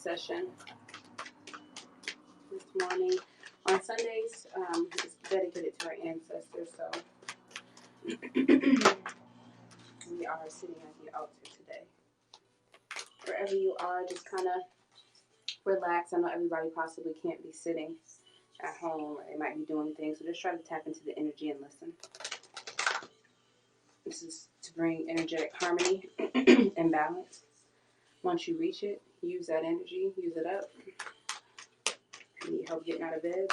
session this morning. On Sundays, it's dedicated to our ancestors, so we are sitting at the altar today. Wherever you are, just kind of relax. I know everybody possibly can't be sitting at home, or they might be doing things, so just try to tap into the energy and listen. This is to bring energetic harmony and balance. Once you reach it, use that energy, use it up. If you need help getting out of bed,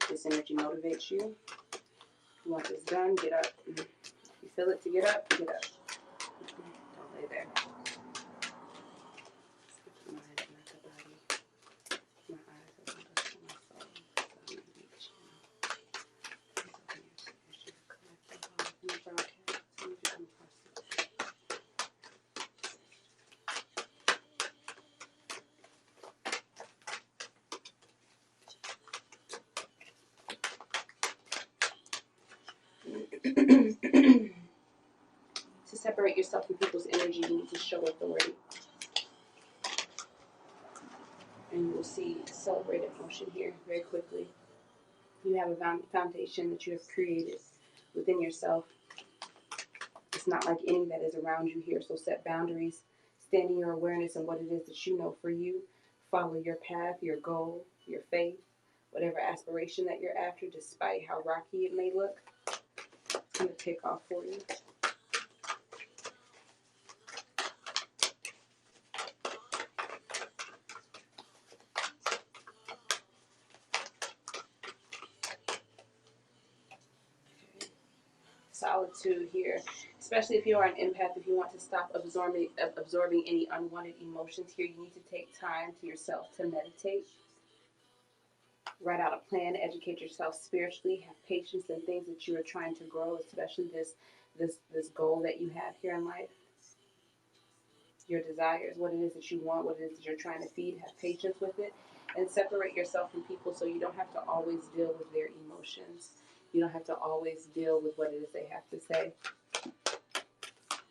this energy motivates you. If you want this done, get up. If you feel it to get up, get up. Don't lay there. My head, not the body. My eyes are on the soul. So I'm reaching. To separate yourself from people's energy, you need to show authority. And you will see celebrated motion here very quickly. You have a foundation that you have created within yourself. It's not like any that is around you here, so set boundaries. Stand in your awareness and what it is that you know for you. Follow your path, your goal, your faith, whatever aspiration that you're after, despite how rocky it may look. It's going to take off for you. Solitude here, especially if you are an empath. If you want to stop absorbing any unwanted emotions here, you need to take time to yourself to meditate. Write out a plan, educate yourself spiritually, have patience in things that you are trying to grow, especially this goal that you have here in life. Your desires, what it is that you want, what it is that you're trying to feed, have patience with it, and separate yourself from people so you don't have to always deal with their emotions. You don't have to always deal with what it is they have to say.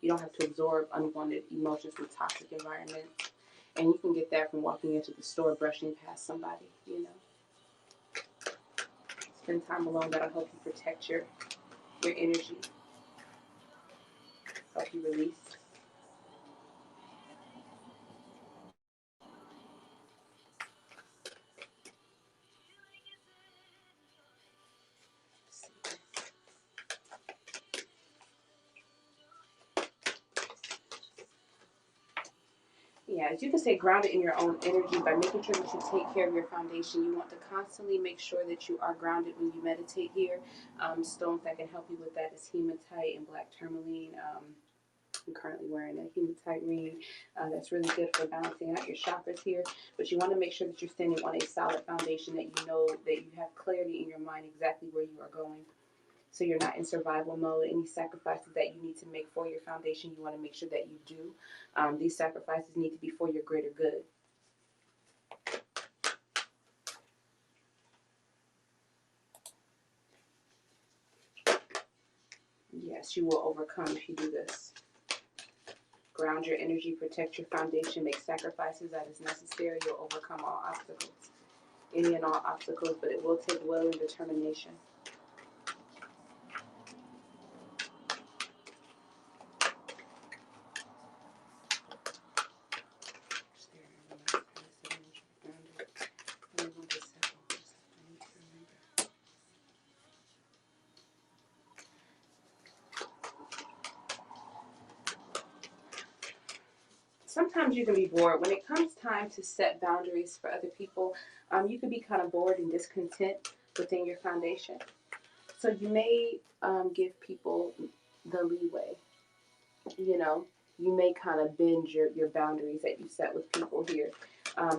You don't have to absorb unwanted emotions from toxic environments. And you can get that from walking into the store, brushing past somebody, you know. Spend time alone. That'll help you protect your energy. Help you release. Yeah, as you can stay grounded in your own energy by making sure that you take care of your foundation. You want to constantly make sure that you are grounded when you meditate here. Stones that can help you with that is hematite and black tourmaline. I'm currently wearing a hematite ring. That's really good for balancing out your chakras here. But you want to make sure that you're standing on a solid foundation, that you know that you have clarity in your mind exactly where you are going. So you're not in survival mode. Any sacrifices that you need to make for your foundation, you want to make sure that you do. These sacrifices need to be for your greater good. Yes, you will overcome if you do this. Ground your energy, protect your foundation, make sacrifices that is necessary. You'll overcome all obstacles, any and all obstacles, but it will take will and determination. Sometimes you can be bored. When it comes time to set boundaries for other people, you can be kind of bored and discontent within your foundation. So you may give people the leeway. You know, you may kind of bend your boundaries that you set with people here.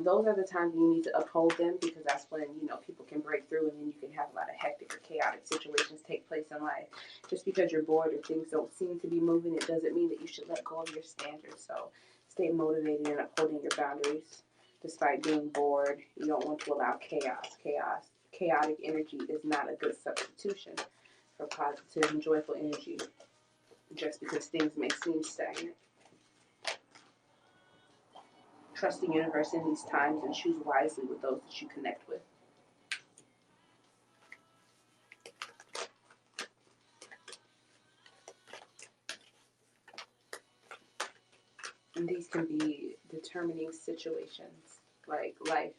Those are the times you need to uphold them, because that's when, you know, people can break through, and then you can have a lot of hectic or chaotic situations take place in life. Just because you're bored or things don't seem to be moving, it doesn't mean that you should let go of your standards. So stay motivated in upholding your boundaries despite being bored. You don't want to allow chaos. Chaotic energy is not a good substitution for positive and joyful energy, just because things may seem stagnant. Trust the universe in these times and choose wisely with those that you connect with. And these can be determining situations, like life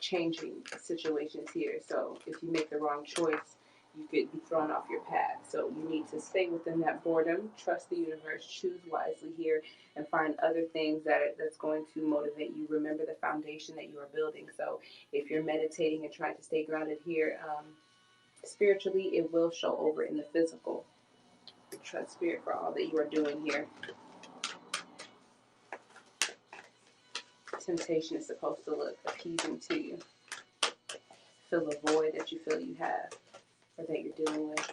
changing situations here. So if you make the wrong choice, you could be thrown off your path. So you need to stay within that boredom, trust the universe, choose wisely here, and find other things that's going to motivate you. Remember the foundation that you are building. So if you're meditating and trying to stay grounded here, spiritually, it will show over in the physical. Trust spirit for all that you are doing here. Temptation is supposed to look appeasing to you. Fill the void that you feel you have or that you're dealing with.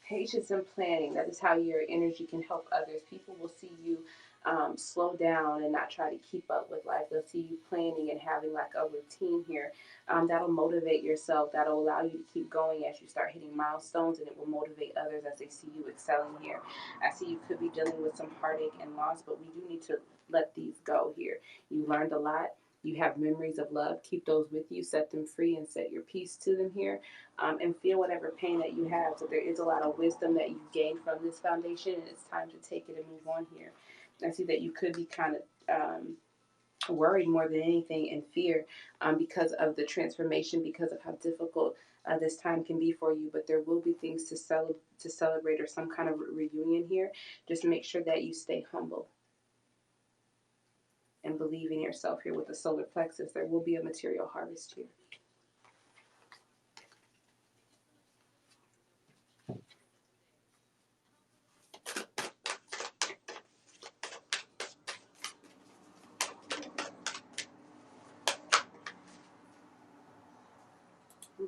Patience and planning. That is how your energy can help others. People will see you slow down and not try to keep up with life. They'll see you planning and having like a routine here. That'll motivate yourself. That'll allow you to keep going as you start hitting milestones, and it will motivate others as they see you excelling here. I see you could be dealing with some heartache and loss, but we do need to let these go here. You learned a lot. You have memories of love. Keep those with you. Set them free and set your peace to them here. And feel whatever pain that you have. So there is a lot of wisdom that you've gained from this foundation, and it's time to take it and move on here. I see that you could be kind of worried more than anything in fear because of the transformation, because of how difficult this time can be for you. But there will be things to celebrate or some kind of reunion here. Just make sure that you stay humble and believe in yourself here with the solar plexus. There will be a material harvest here.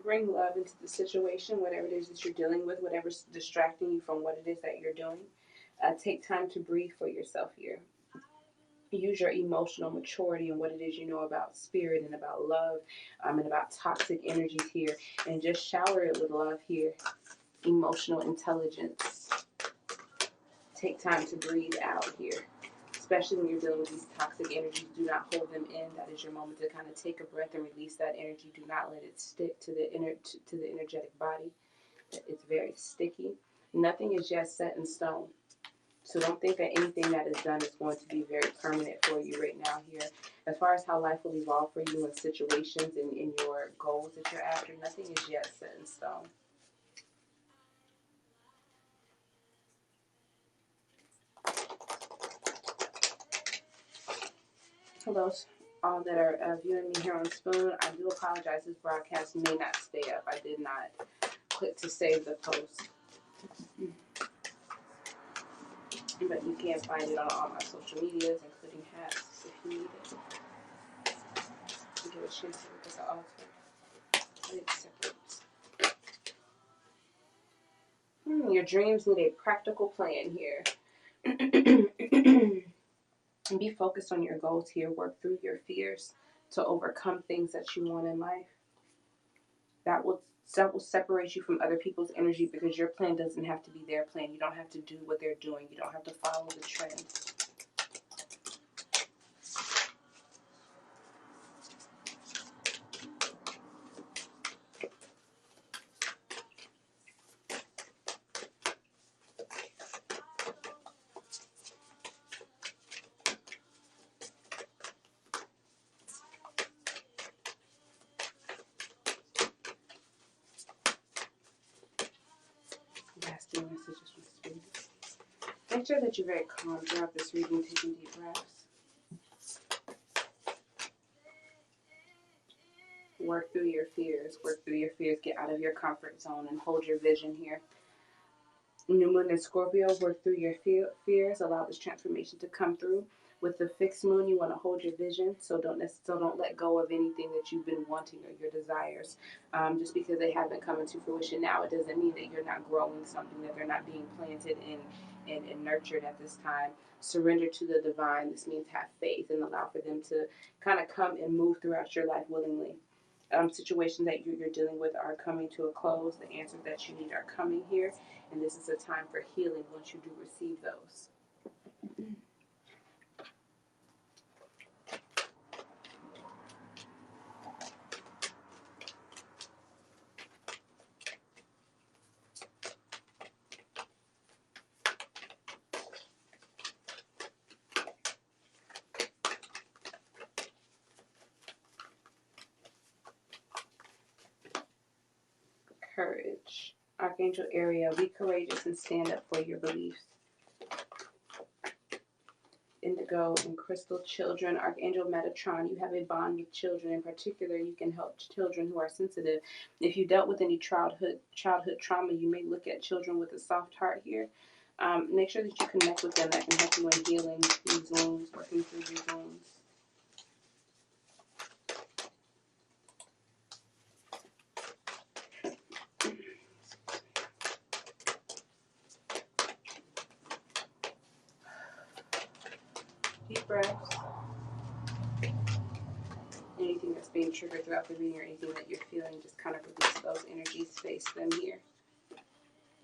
Bring love into the situation, whatever it is that you're dealing with, whatever's distracting you from what it is that you're doing. Take time to breathe for yourself here. Use your emotional maturity and what it is you know about spirit and about love and about toxic energies here. And just shower it with love here. Emotional intelligence. Take time to breathe out here. Especially when you're dealing with these toxic energies, do not hold them in. That is your moment to kind of take a breath and release that energy. Do not let it stick to the energetic body. It's very sticky. Nothing is yet set in stone. So don't think that anything that is done is going to be very permanent for you right now here. As far as how life will evolve for you in situations and in your goals that you're after, nothing is yet set in stone. Hello, all that are viewing me here on Spoon. I do apologize. This broadcast may not stay up. I did not click to save the post. But you can find it on all my social medias, including hats, if you need it. You give a chance to look at the altar. It separates. Your dreams need a practical plan here. Be focused on your goals here. Work through your fears to overcome things that you want in life. That will separate you from other people's energy because your plan doesn't have to be their plan. You don't have to do what they're doing. You don't have to follow the trend. Lasting messages from Spirit. Make sure that you're very calm throughout this reading, taking deep breaths. Work through your fears. Work through your fears. Get out of your comfort zone and hold your vision here. New Moon and Scorpio, work through your fears. Allow this transformation to come through. With the fixed moon, you want to hold your vision, so don't let go of anything that you've been wanting or your desires. Just because they haven't come into fruition now, it doesn't mean that you're not growing something, that they're not being planted and nurtured at this time. Surrender to the divine. This means have faith and allow for them to kind of come and move throughout your life willingly. situations that you're dealing with are coming to a close. The answers that you need are coming here, and this is a time for healing once you do receive those. Courage. Archangel Ariel, be courageous and stand up for your beliefs. Indigo and Crystal, children. Archangel Metatron, you have a bond with children. In particular, you can help children who are sensitive. If you dealt with any childhood trauma, you may look at children with a soft heart here. Make sure that you connect with them. That can help you in healing these wounds, working through these wounds. Deep breaths. Anything that's being triggered throughout the reading or anything that you're feeling, just kind of release those energies, face them here.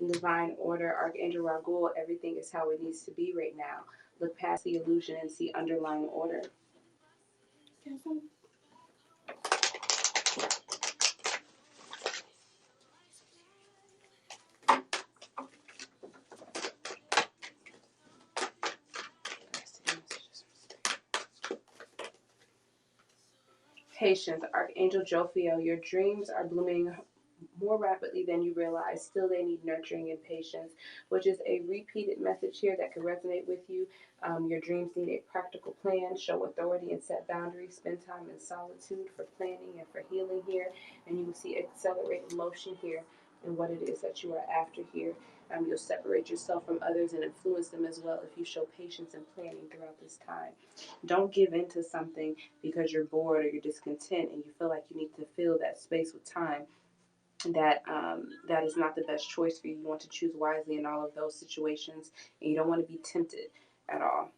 In divine order, Archangel Raguel, everything is how it needs to be right now. Look past the illusion and see underlying order. Patience, Archangel Jophiel, your dreams are blooming more rapidly than you realize. Still, they need nurturing and patience, which is a repeated message here that could resonate with you. Your dreams need a practical plan. Show authority and set boundaries. Spend time in solitude for planning and for healing here. And you will see accelerated motion here in what it is that you are after here. You'll separate yourself from others and influence them as well if you show patience and planning throughout this time. Don't give in to something because you're bored or you're discontent and you feel like you need to fill that space with time. That is not the best choice for you. You want to choose wisely in all of those situations, and you don't want to be tempted at all,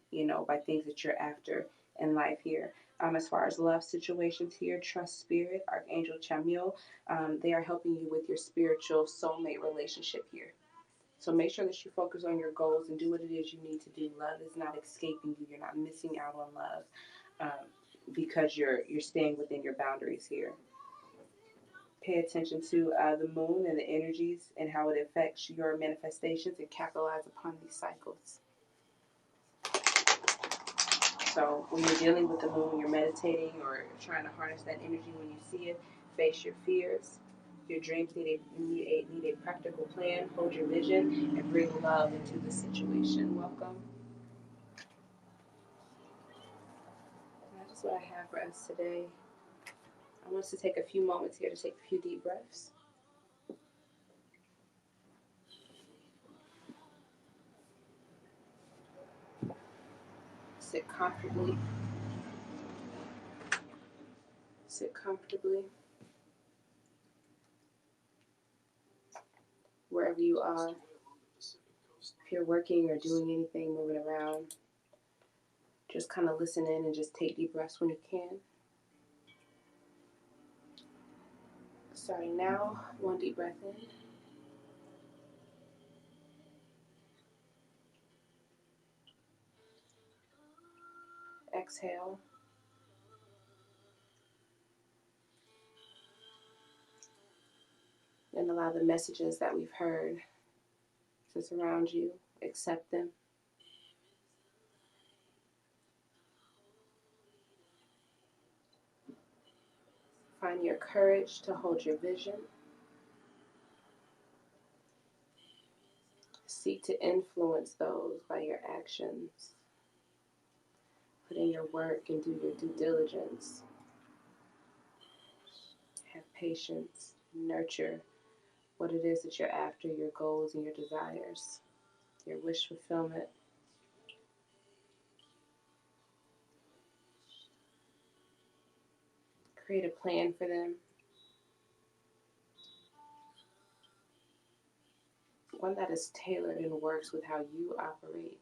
by things that you're after in life here. As far as love situations here, trust spirit, Archangel Chamuel, they are helping you with your spiritual soulmate relationship here. So make sure that you focus on your goals and do what it is you need to do. Love is not escaping you. You're not missing out on love because you're staying within your boundaries here. Pay attention to the moon and the energies and how it affects your manifestations and capitalize upon these cycles. So when you're dealing with the moon, you're meditating or trying to harness that energy when you see it, face your fears. Your dreams need a practical plan. Hold your vision and bring love into the situation. Welcome. That is what I have for us today. I want us to take a few moments here to take a few deep breaths. Sit comfortably. Sit comfortably. Wherever you are. If you're working or doing anything, moving around, just kind of listen in and just take deep breaths when you can. Starting now, one deep breath in. Exhale. And allow the messages that we've heard to surround you. Accept them. Find your courage to hold your vision. Seek to influence those by your actions. Put in your work and do your due diligence. Have patience. Nurture what it is that you're after, your goals and your desires, your wish fulfillment. Create a plan for them. One that is tailored and works with how you operate.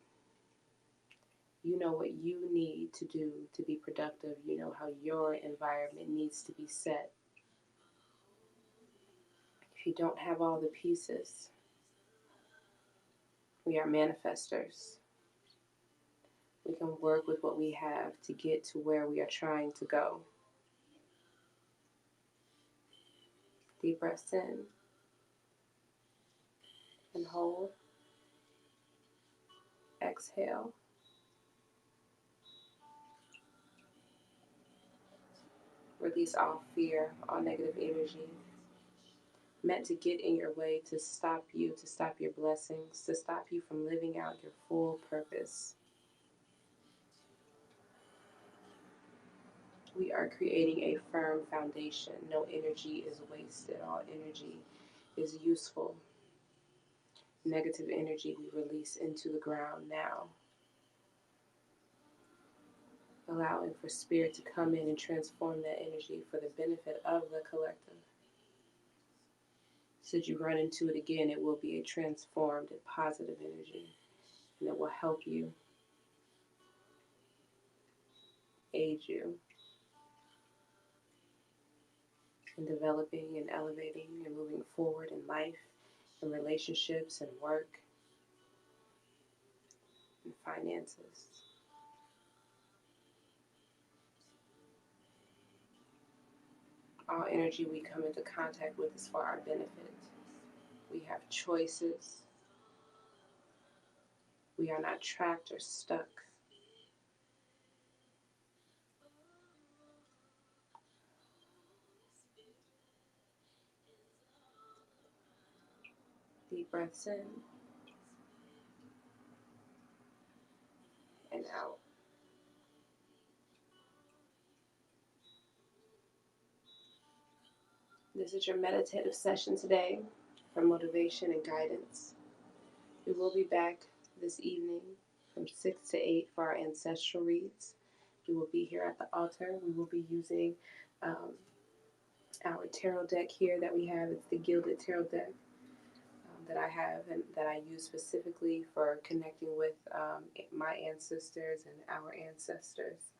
You know what you need to do to be productive. You know how your environment needs to be set If you don't have all the pieces, we are manifestors. We can work with what we have to get to where we are trying to go. Deep breaths in and hold. Exhale. Release all fear, all negative energy meant to get in your way, to stop you, to stop your blessings, to stop you from living out your full purpose. We are creating a firm foundation. No energy is wasted. All energy is useful. Negative energy we release into the ground now, allowing for spirit to come in and transform that energy for the benefit of the collective. Should you run into it again, it will be a transformed and positive energy, and it will help you, aid you in developing and elevating and moving forward in life, in relationships and work and finances. All energy we come into contact with is for our benefit. We have choices. We are not trapped or stuck. Deep breaths in and out. This is your meditative session today for motivation and guidance. We will be back this evening from 6 to 8 for our ancestral reads. We will be here at the altar. We will be using our tarot deck here that we have. It's the Gilded Tarot deck that I have and that I use specifically for connecting with my ancestors and our ancestors.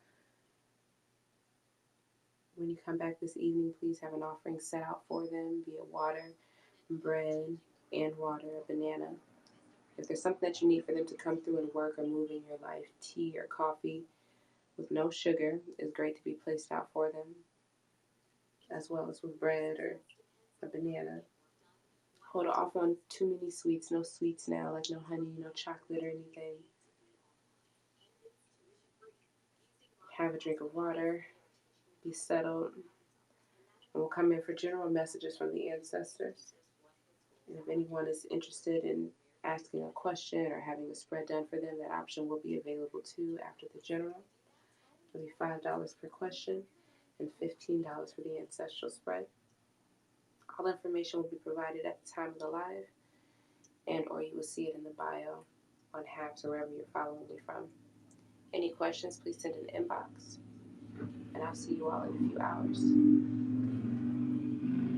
When you come back this evening, please have an offering set out for them, be it water, bread, and water, a banana. If there's something that you need for them to come through and work or move in your life, tea or coffee with no sugar is great to be placed out for them, as well as with bread or a banana. Hold off on too many sweets, no sweets now, like no honey, no chocolate or anything. Have a drink of water, be settled, and we'll come in for general messages from the ancestors. And if anyone is interested in asking a question or having a spread done for them, that option will be available too after the general. It'll be $5 per question and $15 for the ancestral spread. All information will be provided at the time of the live, and or you will see it in the bio on Habs or wherever you're following me from. Any questions, please send an inbox, and I'll see you all in a few hours.